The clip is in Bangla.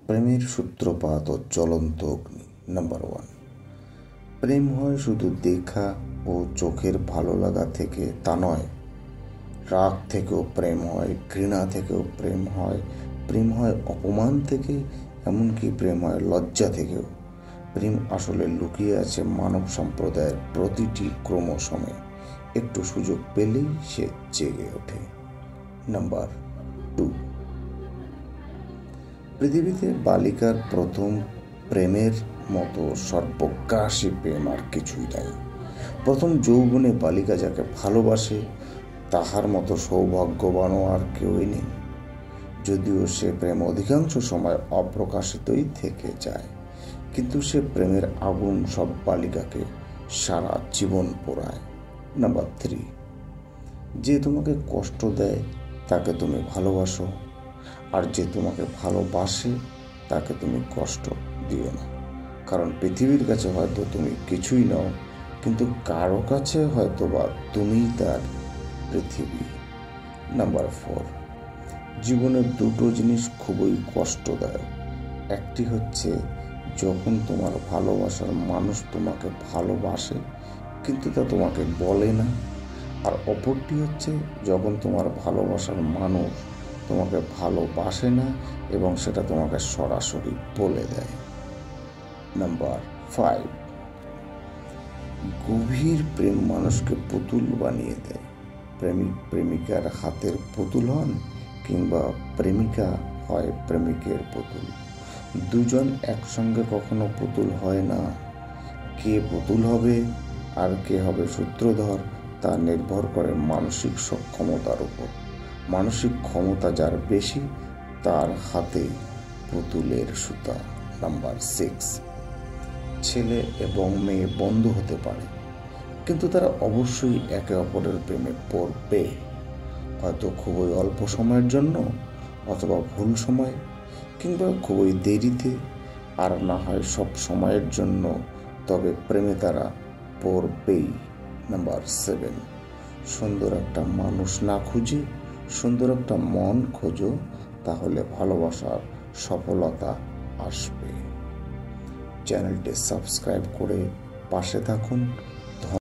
প্রেমের সূত্রপাত ও জ্বলন্ত অগ্নি। নাম্বার 1, প্রেম হয় শুধু দেখা ও চোখের ভালো লাগা থেকে তা নয়। রাগ থেকেও প্রেম হয়, ঘৃণা থেকেও প্রেম হয়, প্রেম হয় অপমান থেকে, এমনকি প্রেম হয় লজ্জা থেকেও। প্রেম আসলে লুকিয়ে আছে মানব সম্প্রদায়ের প্রতিটি ক্রমসমে। একটু সুযোগ পেলেই সে জেগে ওঠে। নাম্বার 2, পৃথিবীতে বালিকার প্রথম প্রেমের মতো সর্বগ্রাসী প্রেম আর কিছুই নাই। প্রথম যৌবনে বালিকা যাকে ভালোবাসে তাহার মতো সৌভাগ্যবানও আর কেউই নেই। যদিও সে প্রেম অধিকাংশ সময় অপ্রকাশিতই থেকে যায়, কিন্তু সে প্রেমের আগুন সব বালিকাকে সারা জীবন পোড়ায়। নাম্বার 3, যে তোমাকে কষ্ট দেয় তাকে তুমি ভালোবাসো, আর যে তোমাকে ভালোবাসে তাকে তুমি কষ্ট দিও না। কারণ পৃথিবীর কাছে হয়তো তুমি কিছুই নও, কিন্তু কারো কাছে হয়তো বা তুমিই তার পৃথিবী। নাম্বার 4, জীবনের দুটো জিনিস খুবই কষ্টদায়ক। একটি হচ্ছে যখন তোমার ভালোবাসার মানুষ তোমাকে ভালোবাসে কিন্তু তা তোমাকে বলে না, আর অপরটি হচ্ছে যখন তোমার ভালোবাসার মানুষ তোমাকে ভালোবাসে না এবং সেটা তোমাকে সরাসরি বলে দেয়। নাম্বার 5, গভীর প্রেম মানুষকে পুতুল বানিয়ে দেয়। প্রেমিক প্রেমিকার হাতের পুতুল হন, কিংবা প্রেমিকা হয় প্রেমিকের পুতুল। দুজন একসঙ্গে কখনো পুতুল হয় না। কে পুতুল হবে আর কে হবে সূত্রধর তা নির্ভর করে মানসিক সক্ষমতার উপর। মানসিক ক্ষমতা যার বেশি তার হাতে পুতুলের সুতা। নাম্বার 6, ছেলে এবং মেয়ে বন্ধু হতে পারে, কিন্তু তারা অবশ্যই একে অপরের প্রেমে পড়বে। হয়তো খুবই অল্প সময়ের জন্য, অথবা ভুল সময়, কিংবা খুবই দেরিতে, আর না হয় সব সময়ের জন্য, তবে প্রেমে তারা পড়বেই। নাম্বার 7, সুন্দর একটা মানুষ না খুঁজে সুন্দর একটা মন খোঁজো, তাহলে ভালোবাসার সফলতা আসবে। চ্যানেলটি সাবস্ক্রাইব করে পাশে থাকুন।